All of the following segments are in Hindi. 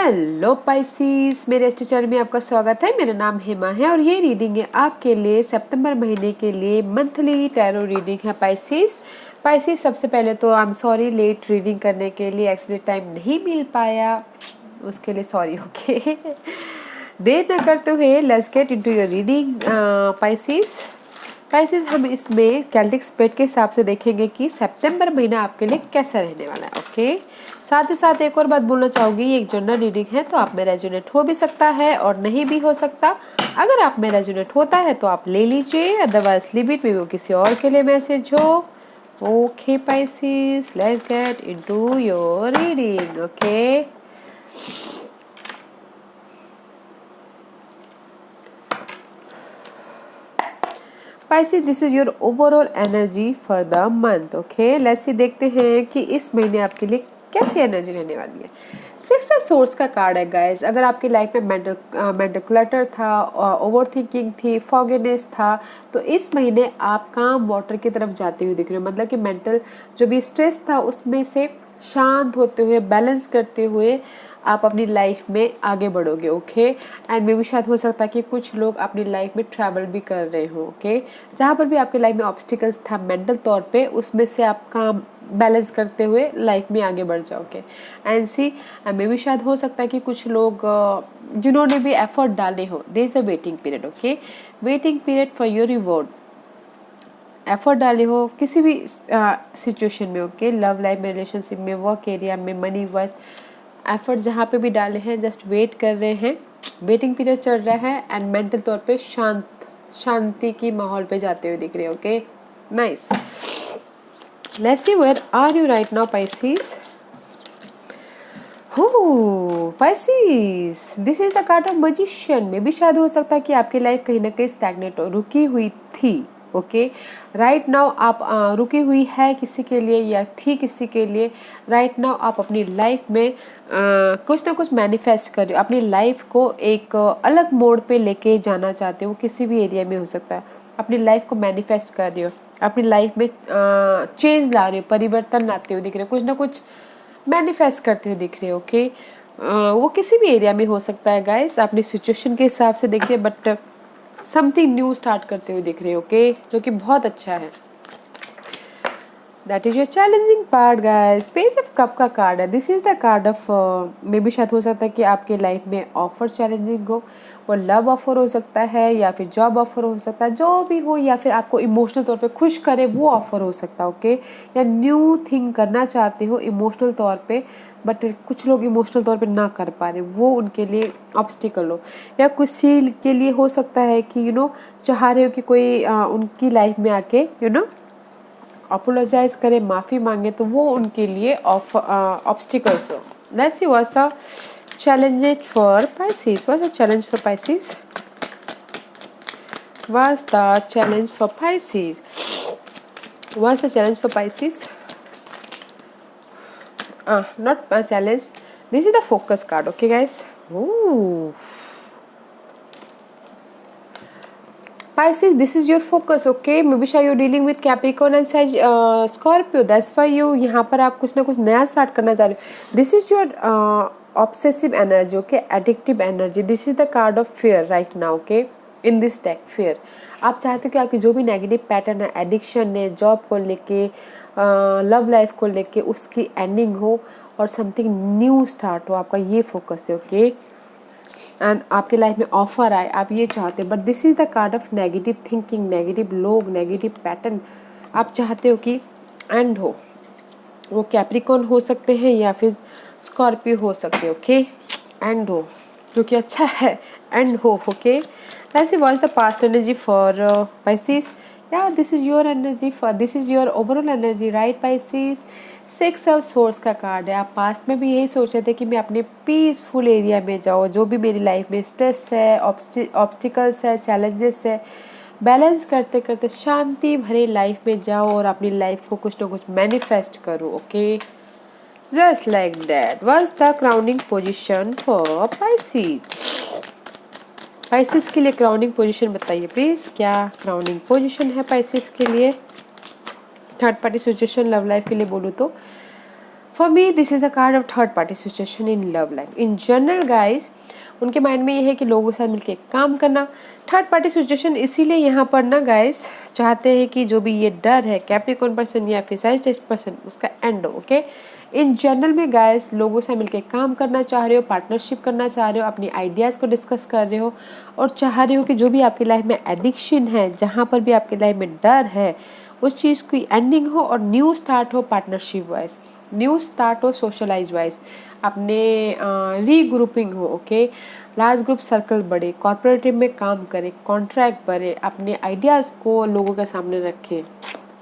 हेलो पाइसीस, मेरे एस्ट्रो चैनल में आपका स्वागत है। मेरा नाम हेमा है और ये रीडिंग है आपके लिए सितंबर महीने के लिए मंथली टैरो रीडिंग है पाइसीस। पाइसीस, सबसे पहले तो I am sorry late reading करने के लिए, एक्चुअली टाइम नहीं मिल पाया, उसके लिए सॉरी। ओके देर न करते हुए let's get into your reading Pisces. Pisces, हम इसमें कैल्टिक स्प्रेड के हिसाब से देखेंगे कि सितंबर महीना आपके लिए कैसा रहने वाला है। ओके, साथ ही साथ एक और बात बोलना चाहूँगी, ये एक जनरल रीडिंग है तो आप में रेजोनेट हो भी सकता है और नहीं भी हो सकता। अगर आप में रेजोनेट होता है तो आप ले लीजिए, अदरवाइज लीव इट, वो किसी और के लिए मैसेज हो। Okay Pisces, let's get into your reading. Okay, Pisces, this is your overall energy for the month. Okay, let's see, देखते हैं कि इस महीने आपके लिए कैसी एनर्जी रहने वाली है। सिक्स ऑफ सोर्स का कार्ड है गाइस। अगर आपकी लाइफ में मेंटल क्लटर था, ओवर थिंकिंग थी, फॉगीनेस था, तो इस महीने आप काम वाटर की तरफ जाते हुए दिख रहे हो। मतलब कि मेंटल जो भी स्ट्रेस था उसमें से शांत होते हुए, बैलेंस करते हुए आप अपनी लाइफ में आगे बढ़ोगे। ओके, एंड मे भी शायद हो सकता है कि कुछ लोग अपनी लाइफ में ट्रैवल भी कर रहे हो। ओके, जहाँ पर भी आपकी लाइफ में ऑब्स्टिकल्स था मेंटल तौर पे, उसमें से आप काम बैलेंस करते हुए लाइफ में आगे बढ़ जाओगे। एंड सी, मे भी शायद हो सकता है कि कुछ लोग जिन्होंने भी एफर्ट डाले हो, there is a waiting period. Okay, waiting period for your reward. Effort डाले हो किसी भी सिचुएशन में, ओके, लव लाइफ में, रिलेशनशिप में, वर्क एरिया में, मनी वाइज, एफर्ट जहाँ पे भी डाले हैं, जस्ट वेट कर रहे हैं, वेटिंग पीरियड चल रहा है एंड मेंटल तौर पे शांति की माहौल पे जाते हुए दिख रहे हैं। Okay, nice. Let's see where are you right now Pisces. Pisces, this is the card of magician. में भी शायद हो सकता है कि आपकी लाइफ कहीं ना कहीं स्टैग्नेट हो, रुकी हुई थी। ओके, राइट नाउ आप रुकी हुई है किसी के लिए या थी किसी के लिए। राइट नाउ आप अपनी लाइफ में कुछ ना कुछ मैनिफेस्ट कर रहे हो, अपनी लाइफ को एक अलग मोड पे लेके जाना चाहते हो। किसी भी एरिया में हो सकता है, अपनी लाइफ को मैनिफेस्ट कर रहे हो, अपनी लाइफ में चेंज ला रहे हो, परिवर्तन लाते हुए दिख रहे हो, कुछ ना कुछ मैनिफेस्ट करते हुए दिख रहे हो। ओके, वो किसी भी एरिया में हो सकता है गाइस, अपनी सिचुएशन के हिसाब से देखिए, बट समथिंग न्यू स्टार्ट करते हुए दिख रहे हो। ओके, जो कि बहुत अच्छा है। That is your challenging part guys. Page of cup का कार्ड है। This is the card of, may be शायद हो सकता है कि आपके लाइफ में ऑफर चैलेंजिंग हो, वो लव ऑफर हो सकता है या फिर जॉब ऑफर हो सकता है, जो भी हो, या फिर आपको इमोशनल तौर पे खुश करे वो ऑफर हो सकता है। ओके, या न्यू थिंग करना चाहते हो इमोशनल तौर पे, बट कुछ लोग इमोशनल तौर पे ना कर पा रहे, वो उनके लिए ऑब्स्टिकल हो। या किसी के लिए हो सकता है कि चाह रहे हो कि कोई उनकी लाइफ में आके अपोलोजाइज करे, माफ़ी मांगे, तो वो उनके लिए ऑब्स्टिकल्स हो। Let's see what's the challenge for Pisces. What's the challenge for Pisces? What's the challenge for Pisces? What's the challenge for Pisces? Not a challenge. This is the focus card. Okay, guys. Ooh. Pisces, this is your focus. Okay, maybe you're dealing with Capricorn and Scorpio. That's why यहाँ पर आप कुछ ना कुछ नया स्टार्ट करना चाह रहे हो. This is your obsessive energy. Okay, addictive energy. This is the card of fear right now. Okay. In this take fear आप चाहते हो कि आपकी जो भी नेगेटिव पैटर्न है, एडिक्शन है, जॉब को लेके, लव लाइफ को लेके, उसकी एंडिंग हो और समथिंग न्यू स्टार्ट हो। आपका ये फोकस है। ओके, एंड आपके लाइफ में ऑफर आए, आप ये चाहते हैं, but this is the card of negative thinking, negative लोग, नेगेटिव पैटर्न। आप चाहते हो कि एंड हो, वो कैप्रिकॉर्न हो सकते हैं या फिर स्कॉर्पियो हो सकते हैं। ओके, एंड हो, जो कि अच्छा है, एंड हो। Okay, let's see what's the past energy for Pisces. Yeah, this is your energy for, this is your overall energy, right Pisces? Six of source का कार्ड है। आप पास्ट में भी यही सोच रहे थे कि मैं अपने पीसफुल एरिया में जाऊँ, जो भी मेरी लाइफ में स्ट्रेस है, ऑब्स्टिकल्स है, चैलेंजेस है, बैलेंस करते करते शांति भरे लाइफ में जाओ और अपनी लाइफ को कुछ ना कुछ मैनिफेस्ट करो। Okay, just like that. What's the crowning position for Pisces? Pisces के लिए क्राउनिंग पोजीशन बताइए प्लीज़, क्या क्राउनिंग पोजीशन है पाइसिस के लिए? Third party situation, love life के लिए बोलूँ तो for me this is the card of third party situation in love life. In general guys उनके माइंड में ये है कि लोगों के साथ मिलकर काम करना। थर्ड पार्टी सिचुएशन इसीलिए यहाँ पर ना गाइस चाहते हैं कि जो भी ये डर है कैप्रिकॉर्न पर्सन या फिर सैजिटेरियस पर्सन उसका एंड हो। ओके, इन जनरल में गाइस लोगों से मिलकर काम करना चाह रहे हो, पार्टनरशिप करना चाह रहे हो, अपनी आइडियाज़ को डिस्कस कर रहे हो और चाह रहे हो कि जो भी आपकी लाइफ में एडिक्शन है, जहाँ पर भी आपकी लाइफ में डर है, उस चीज़ की एंडिंग हो और न्यू स्टार्ट हो पार्टनरशिप वाइज, न्यू स्टार्ट हो सोशलाइज वाइज, अपने रीग्रुपिंग हो। ओके, लार्ज ग्रुप सर्कल बढ़े, कॉर्पोरेटिव में काम करे, कॉन्ट्रैक्ट बढ़े, अपने आइडियाज़ को लोगों के सामने रखें,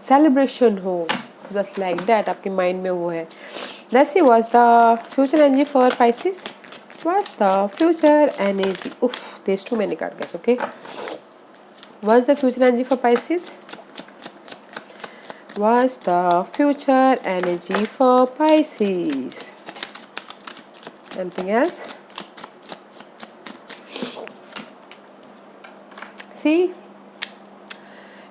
सेलिब्रेशन हो, जस्ट लाइक दैट आपके माइंड में वो है। Let's see what's the future energy for Pisces, what's the future energy, उफ there is too many card guys. Okay, what's the future energy for Pisces, what's the future energy for Pisces? Anything else? See,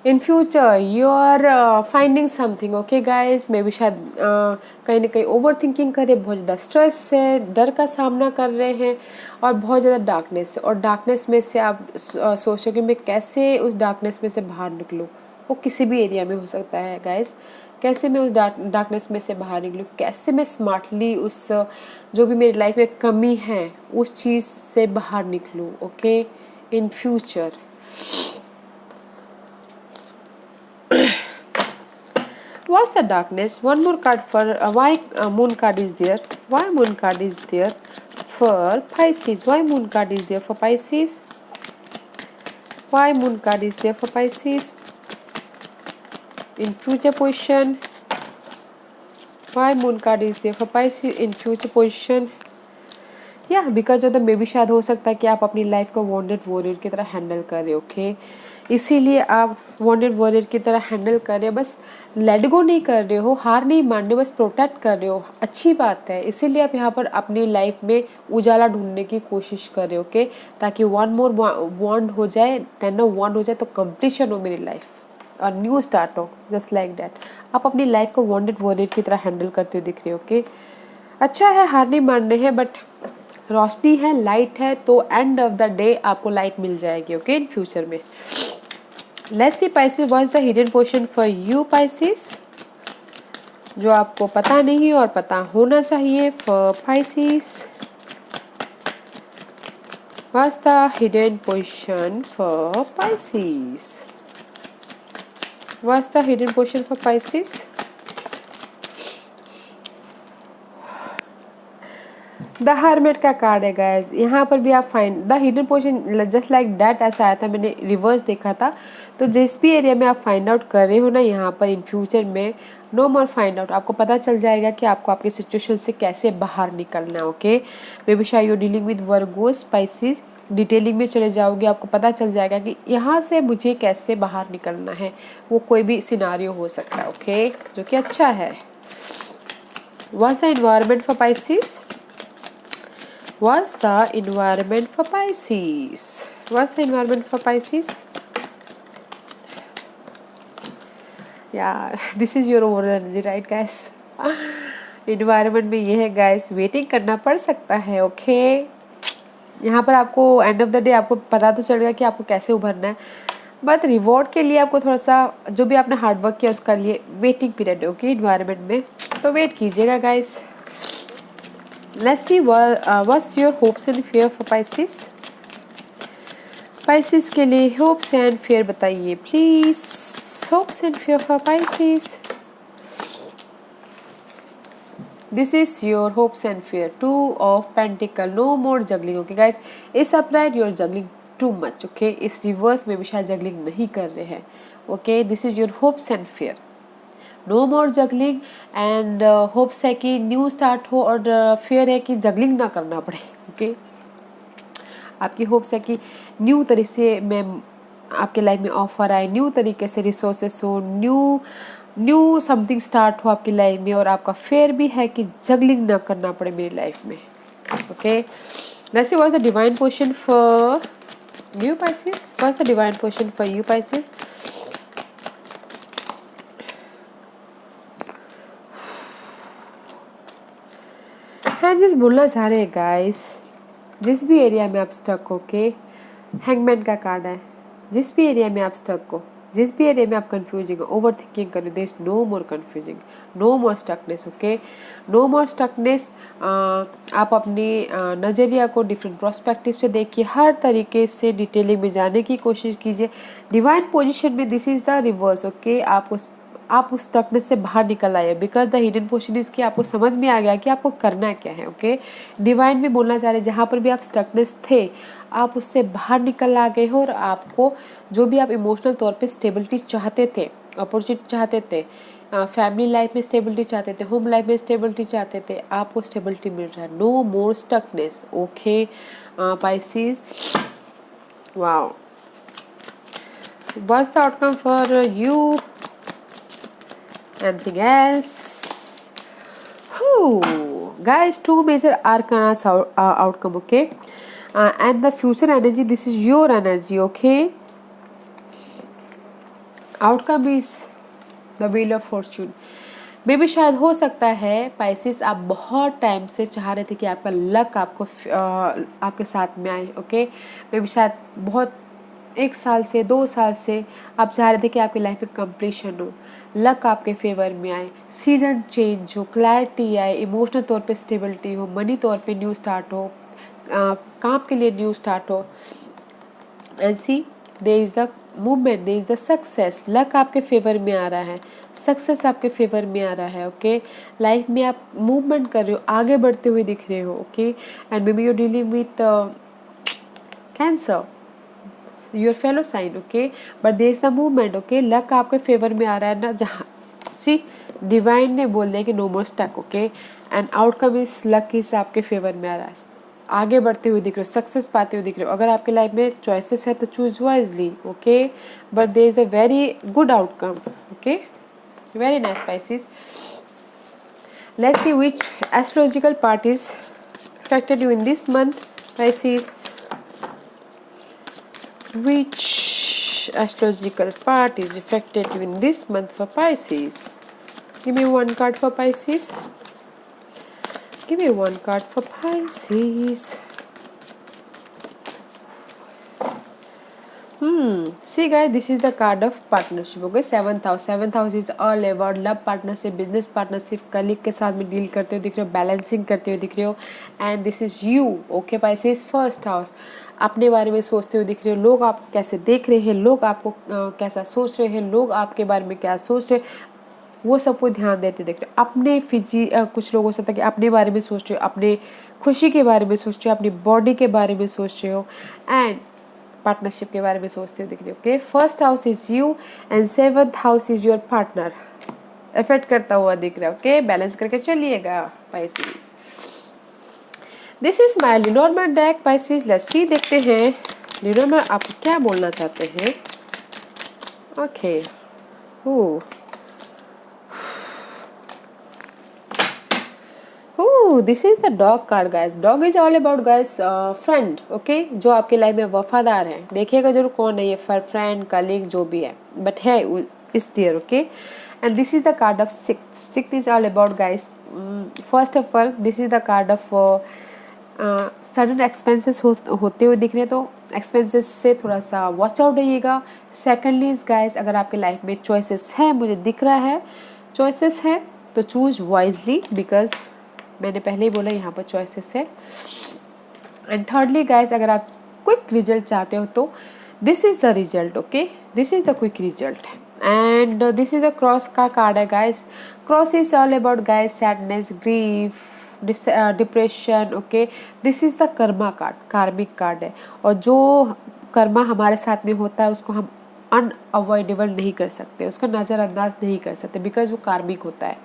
in future you are finding something. Okay guys, maybe शायद कहीं ना कहीं ओवर थिंकिंग कर रहे, बहुत ज़्यादा स्ट्रेस से डर का सामना कर रहे हैं और बहुत ज़्यादा डार्कनेस, और डार्कनेस में से आप सोचोगे मैं कैसे उस डार्कनेस में से बाहर निकलूँ। वो किसी भी एरिया में हो सकता है गाइस, कैसे मैं उस डार्कनेस में से बाहर निकलूँ, कैसे मैं स्मार्टली उस जो भी मेरी लाइफ में कमी है उस चीज़ से बाहर निकलूँ। Okay, in future what's the darkness? One more card for why moon card is there, why moon card is there for Pisces, why moon card is there for Pisces, why moon card is there for Pisces in future position, why moon card is there for Pisces in future position? या बिकॉज ऑफ द मे भी शायद हो सकता है कि आप अपनी लाइफ को वॉन्डेड वॉरियर की तरह हैंडल कर रहे हो। ओके, इसीलिए आप वॉन्डेड वॉरियर की तरह हैंडल कर रहे हो, बस लेट गो नहीं कर रहे हो, हार नहीं मान रहे हो, बस प्रोटेक्ट कर रहे हो। अच्छी बात है, इसीलिए आप यहाँ पर अपनी लाइफ में उजाला ढूंढने की कोशिश कर रहे हो। ओके, ताकि वन मोर बॉन्ड हो जाए, 10 बॉन्ड हो जाए तो कंप्लीशन हो मेरी लाइफ और न्यू स्टार्ट हो, जस्ट लाइक दैट। आप अपनी लाइफ को वॉन्डेड वॉरियर की तरह हैंडल करते दिख रहे हो। ओके, अच्छा है, हार नहीं मानने हैं, बट रोशनी है, लाइट है, तो एंड ऑफ द डे आपको लाइट मिल जाएगी। ओके, इन फ्यूचर में। Let's see Pisces, what is the hidden portion for you Pisces, जो आपको पता नहीं और पता होना चाहिए for Pisces. What is the hidden portion for Pisces, what is the hidden portion for Pisces. The hermit का कार्ड है गाइज, यहाँ पर भी आप find the hidden portion just like that, ऐसा आया था, मैंने रिवर्स देखा था। तो जिस भी एरिया में आप फाइंड आउट कर रहे हो ना यहाँ पर इन फ्यूचर में, नो मोर फाइंड आउट, आपको पता चल जाएगा कि आपको आपकी सिचुएशन से कैसे बाहर निकलना है। ओके, मे बी शायद you dealing with Virgo's spices, detailing में चले जाओगे, आपको पता चल जाएगा कि यहाँ से मुझे कैसे बाहर निकलना है। वो कोई भी सिनारियो हो सकता है। ओके, जो कि अच्छा है। What's the environment for Pisces, what's the environment for Pisces, what's the environment for Pisces? Yeah, this is your overall energy, right guys? environment में ये है guys, वेटिंग करना पड़ सकता है। ओके, यहाँ पर आपको एंड ऑफ द डे आपको पता तो चलेगा कि आपको कैसे उभरना है, बट रिवॉर्ड के लिए आपको थोड़ा सा जो भी आपने हार्डवर्क किया उसका लिए वेटिंग पीरियड है। ओके, इन्वायरमेंट में तो वेट कीजिएगा guys. Let's see what's your hopes and fear for Pisces. Pisces के लिए hopes and fear बताइए please, hopes and fear for Pisces. This is your hopes and fear, 2 of Pentacle, no more juggling. Okay guys, इस upright you're juggling too much. Okay, इस reverse में भी शायद juggling नहीं कर रहे हैं। Okay, this is your hopes and fear, no more juggling and hopes है कि न्यू स्टार्ट हो, और फेयर है कि जगलिंग ना करना पड़े। ओके, आपकी होप्स है कि न्यू तरीके से मैं आपके लाइफ में ऑफर आए, न्यू तरीके से रिसोर्सेस हो, न्यू समथिंग स्टार्ट हो आपकी लाइफ में, और आपका फेयर भी है कि जगलिंग ना करना पड़े मेरी लाइफ में। Okay, let's see what is the divine portion for you Pisces, what is the divine portion for you Pisces. हाँ जिस बोलना चाह रहे हैं गाइस, जिस भी एरिया में आप स्टक हो के, हैंगमैन का कार्ड है, जिस भी एरिया में आप स्टक हो, जिस भी एरिया में आप कंफ्यूजिंग हो, ओवर थिंकिंग कर रहे हो, there is no more confusing, no more stuckness, okay, no more stuckness. आप अपनी नज़रिया को डिफरेंट प्रोस्पेक्टिव से देखिए, हर तरीके से डिटेलिंग में जाने की कोशिश कीजिए। डिवाइन पोजीशन में this is the reverse, okay, आप उस स्टकनेस से बाहर निकल आए, because the hidden position is कि आपको समझ में आ गया कि आपको करना क्या है, ओके। डिवाइन में बोलना चाह रहे हैं जहाँ पर भी आप स्टकनेस थे, आप उससे बाहर निकल आ गए हो, और आपको जो भी आप इमोशनल तौर पे स्टेबिलिटी चाहते थे, अपॉर्चुनिटी चाहते थे, फैमिली लाइफ में स्टेबिलिटी चाहते थे, होम लाइफ में स्टेबिलिटी चाहते थे, आपको स्टेबिलिटी मिल रहा है। No more stuckness, okay Pisces. Wow, what's the outcome for you? Anything else? Guys, two major arcanas outcome, okay, and the future energy, this is your energy, okay. Outcome is the wheel of fortune. मे भी शायद हो सकता है पाइसेस, आप बहुत टाइम से चाह रहे थे कि आपका लक आपके साथ में आए, ओके। मे भी शायद बहुत 1 साल से 2 साल से आप चाह रहे थे कि आपकी लाइफ में कंप्लीशन हो, लक आपके फेवर में आए, सीजन चेंज हो, क्लैरिटी आए, इमोशनल तौर पे स्टेबिलिटी हो, मनी तौर पे न्यू स्टार्ट हो, काम के लिए न्यू स्टार्ट हो। And see there is the movement, there is the success. Luck आपके फेवर में आ रहा है, सक्सेस आपके फेवर में आ रहा है, ओके। लाइफ में आप मूवमेंट कर रहे हो, आगे बढ़ते हुए दिख रहे हो, okay. And maybe you dealing with Cancer, your fellow sign, okay, but there is the movement, okay. Luck आपके फेवर में आ रहा है ना, जहाँ सी डिवाइन ने बोल दिया कि no more stuck, okay, and outcome is luck is आपके फेवर में आ रहा है, आगे बढ़ते हुए दिख रहे हो, सक्सेस पाते हुए दिख रहे हो। अगर आपके लाइफ में चॉइसेस है तो choose wisely, okay, but there is a very good outcome, okay, very nice Pisces. Let's see which astrological part is affected you in this month, Pisces. Which astrological part is affected you in this month for Pisces? Give me one card for Pisces. Give me one card for Pisces. See guys, this is the card of partnership, okay. 7th house, 7th house is all about love partnership, business partnership, colleague के साथ में डील करते हुए दिख रहे हो, बैलेंसिंग करते हुए दिख रहे हो, and this is you, okay Pisces. First house, अपने बारे में सोचते हुए दिख रहे हो, लोग आप कैसे देख रहे हैं, लोग आपको कैसा सोच रहे हैं, लोग आपके बारे में क्या सोच रहे हैं, वो सबको ध्यान देते दिख रहे हो। अपने कुछ लोगों से कि अपने बारे में सोच रहे हो, अपने खुशी के बारे में सोच रहे हो, अपनी बॉडी के बारे में सोच रहे हो, एंड पार्टनरशिप के बारे में सोचते हुए दिख रहे हो, okay. First house is you and 7th house is your partner, effect करता हुआ दिख रहा है, ओके। बैलेंस करके चलिएगा Pisces. This is my Lenormand deck Pisces. Let's see, देखते हैं लीनॉर्मैंड आप क्या बोलना चाहते हैं, okay. This is the dog card guys. Dog is all about guys friend, okay, जो आपकी लाइफ में वफादार है। देखिएगा जरूर कौन है ये, फ्रेंड, कलीग, जो भी है, बट है is there, okay. And this is the card of sixth. Sixth is all about guys, first of all this is the card of sudden expenses होते हुए दिख रहे हैं, तो एक्सपेंसेस से थोड़ा सा वॉच आउट रहिएगा। सेकेंडली इज गाइस, अगर आपके लाइफ में चॉइसेस है, मुझे दिख रहा है चॉइसेस है, तो चूज वाइजली, बिकॉज मैंने पहले ही बोला यहाँ पर चॉइसेस है। एंड थर्डली गाइस, अगर आप क्विक रिजल्ट चाहते हो तो this is the result, okay, this is the quick result. And this is the cross का कार्ड है guys. Cross is all about guys sadness, grief, depression, okay. This is the Karma card, कार्मिक कार्ड है, और जो कर्मा हमारे साथ में होता है उसको हम अनअवॉइडेबल नहीं कर सकते, उसका नज़रअंदाज नहीं कर सकते, बिकॉज वो कार्मिक होता है,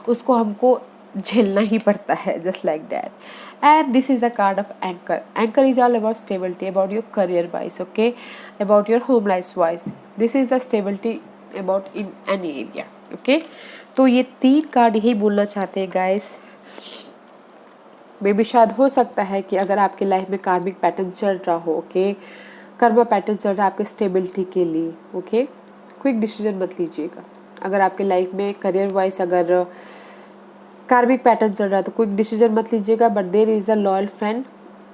उसको हमको झेलना ही पड़ता है, just like that. And this is the card of anchor. Anchor is all about stability, about your career wise, okay, about your home life wise. This is the stability about in any area, okay. तो ये 3 कार्ड यही बोलना चाहते हैं गाइस। मे भी शायद हो सकता है कि अगर आपके लाइफ में कार्मिक पैटर्न चल रहा हो, ओके, कर्मा पैटर्न चल रहा है आपके स्टेबिलिटी के लिए, ओके, क्विक डिसीजन मत लीजिएगा। अगर आपके लाइफ में करियर वाइज अगर कार्मिक पैटर्न चल रहा है तो क्विक डिसीजन मत लीजिएगा, but there is the loyal friend,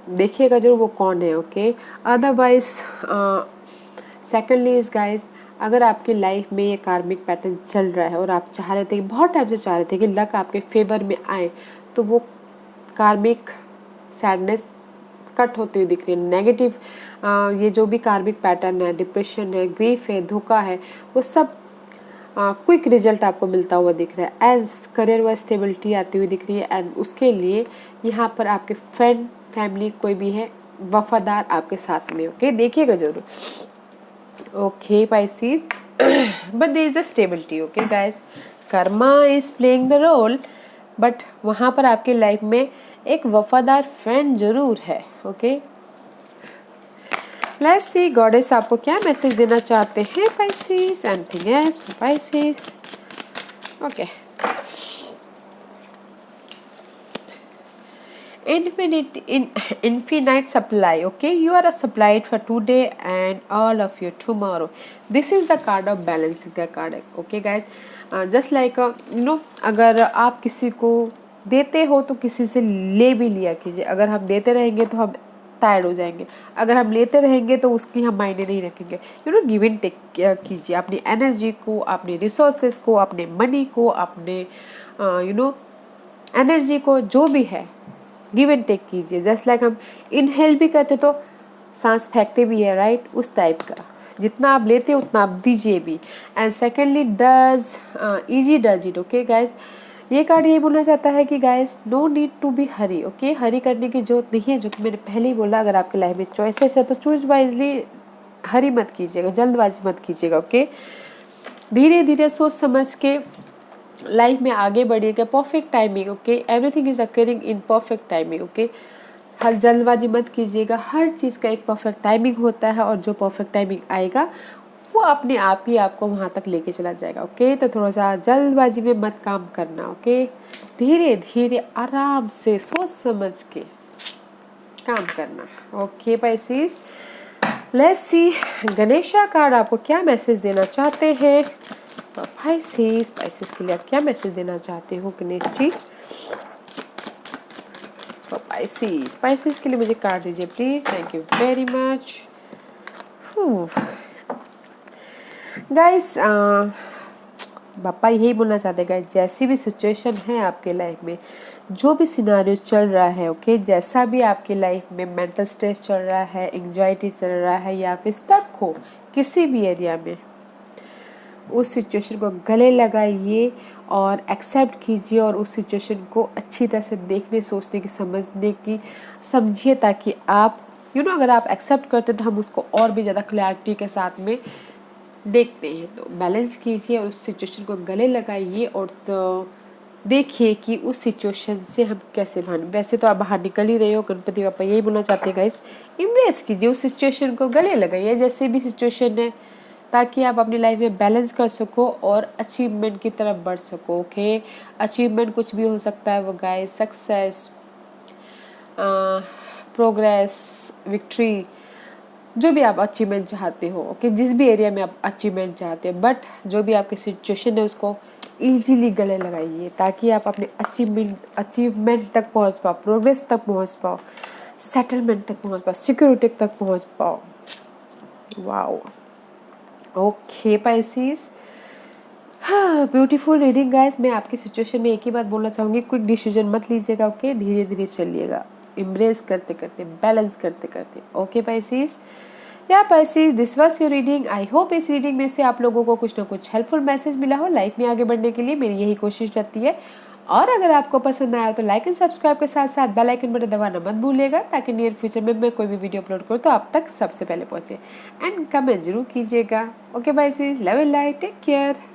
देखिएगा जरूर वो कौन है, okay. Otherwise secondly is guys, अगर आपकी लाइफ में ये कार्मिक पैटर्न चल रहा है और आप चाह रहे थे कि बहुत टाइम से चाह रहे थे कि लक आपके फेवर में आए, तो वो कार्मिक सैडनेस कट होती हुई दिख रही है। नेगेटिव ये जो भी कार्मिक पैटर्न है, डिप्रेशन है, ग्रीफ है, धोखा है, वो सब क्विक रिजल्ट आपको मिलता हुआ दिख रहा है। एज करियर व स्टेबिलिटी आती हुई दिख रही है, एंड उसके लिए यहाँ पर आपके फ्रेंड फैमिली कोई भी है वफादार आपके साथ में, ओके, देखिएगा जरूर, okay Pisces. But there is the stability, okay guys, karma is playing the role, but वहाँ पर आपकी लाइफ में एक वफादार फ्रेंड जरूर है, ओके। लेट्स सी गॉडेस आपको क्या मैसेज देना चाहते हैं Pisces, anything else for Pisces, okay. Infinite supply, okay, you are supplied for today and all of you tomorrow. This is the card of balancing the card, okay guys. Just like अगर आप किसी को देते हो तो किसी से ले भी लिया कीजिए। अगर हम देते रहेंगे तो हम टायर्ड हो जाएंगे, अगर हम लेते रहेंगे तो उसकी हम मायने नहीं रखेंगे। गिव एंड टेक कीजिए, अपनी एनर्जी को, अपने रिसोर्सेज को, अपने मनी को, अपने एनर्जी को, जो भी है गिव एंड टेक कीजिए। जस्ट लाइक हम इनहेल भी करते तो सांस फेंकते भी है, राइट, उस टाइप का। जितना आप लेते हो उतना आप दीजिए भी। And secondly does easy does it, okay guys. ये कार्ड ये बोलना चाहता है कि guys no need to be hurry, okay, hurry करने की जरूरत नहीं है। जो कि मैंने पहले ही बोला, अगर आपकी लाइफ में चॉइसेस है तो चूज वाइजली, हरी मत कीजिएगा, जल्दबाजी मत कीजिएगा, ओके। धीरे धीरे सोच समझ के लाइफ में आगे बढ़िएगा, perfect timing, okay, everything is occurring in perfect timing, okay. हर जल्दबाजी मत कीजिएगा, हर चीज़ का एक परफेक्ट टाइमिंग होता है, और जो परफेक्ट टाइमिंग आएगा वो अपने आप ही आपको वहाँ तक लेके चला जाएगा, ओके। तो थोड़ा सा जल्दबाजी में मत काम करना, ओके, धीरे धीरे आराम से सोच समझ के काम करना, okay Pisces. Let's C Ganesha card आपको क्या मैसेज देना चाहते हैं पाइसेस के लिए, आप क्या मैसेज देना चाहते हो गणेश जी। पाइसेस के लिए मुझे कार्ड दीजिए please, thank you very much. Guys पापा यही बोलना चाहते हैं गाइस, जैसी भी सिचुएशन है आपके लाइफ में, जो भी सिनारियो चल रहा है, ओके, जैसा भी आपकी लाइफ में मेंटल स्ट्रेस चल रहा है, एंजाइटी चल रहा है, या फिर स्टक हो किसी भी एरिया में, उस सिचुएशन को गले लगाइए और एक्सेप्ट कीजिए, और उस सिचुएशन को अच्छी तरह से देखने, सोचने की, समझने की समझिए, ताकि आप अगर आप एक्सेप्ट करते तो हम उसको और भी ज़्यादा क्लैरिटी के साथ में देखते हैं। तो बैलेंस कीजिए और उस सिचुएशन को गले लगाइए, और तो देखिए कि उस सिचुएशन से हम कैसे बाहर, वैसे तो आप बाहर निकल ही रहे हो, गणपति पापा यही बोलना चाहते हैं गाइस, इम्प्रेस कीजिए उस सिचुएशन को, गले लगाइए जैसे भी सिचुएशन है, ताकि आप अपनी लाइफ में बैलेंस कर सको और अचीवमेंट की तरफ बढ़ सको, ओके। अचीवमेंट कुछ भी हो सकता है वो गाइस, सक्सेस, प्रोग्रेस, विक्ट्री, जो भी आप अचीवमेंट चाहते हो, ओके, जिस भी एरिया में आप अचीवमेंट चाहते हो, बट जो भी आपकी सिचुएशन है उसको इजीली गले लगाइए, ताकि आप अपने अचीवमेंट तक पहुंच पाओ, प्रोग्रेस तक पहुंच पाओ, सेटलमेंट तक पहुंच पाओ, सिक्योरिटी तक पहुंच पाओ। वाओ, ओके पाइसेस, हाँ, ब्यूटीफुल रीडिंग गाइस। मैं आपकी सिचुएशन में एक ही बात बोलना चाहूँगी, क्विक डिसीजन मत लीजिएगा, ओके, धीरे धीरे चलिएगा, इम्ब्रेस करते करते, बैलेंस करते करते, ओके पाइसेस। या Pisces, this was your reading. I hope इस रीडिंग में से आप लोगों को कुछ ना कुछ हेल्पफुल मैसेज मिला हो। लाइफ में आगे बढ़ने के लिए मेरी यही कोशिश रहती है, और अगर आपको पसंद आया तो लाइक एंड सब्सक्राइब के साथ साथ बेल आइकन बटन दबाना मत भूलिएगा, ताकि नियर फ्यूचर में मैं कोई भी वीडियो अपलोड करूँ तो आप तक सबसे पहले पहुँचे। एंड कमेंट जरूर कीजिएगा, okay Pisces, love and light, take care.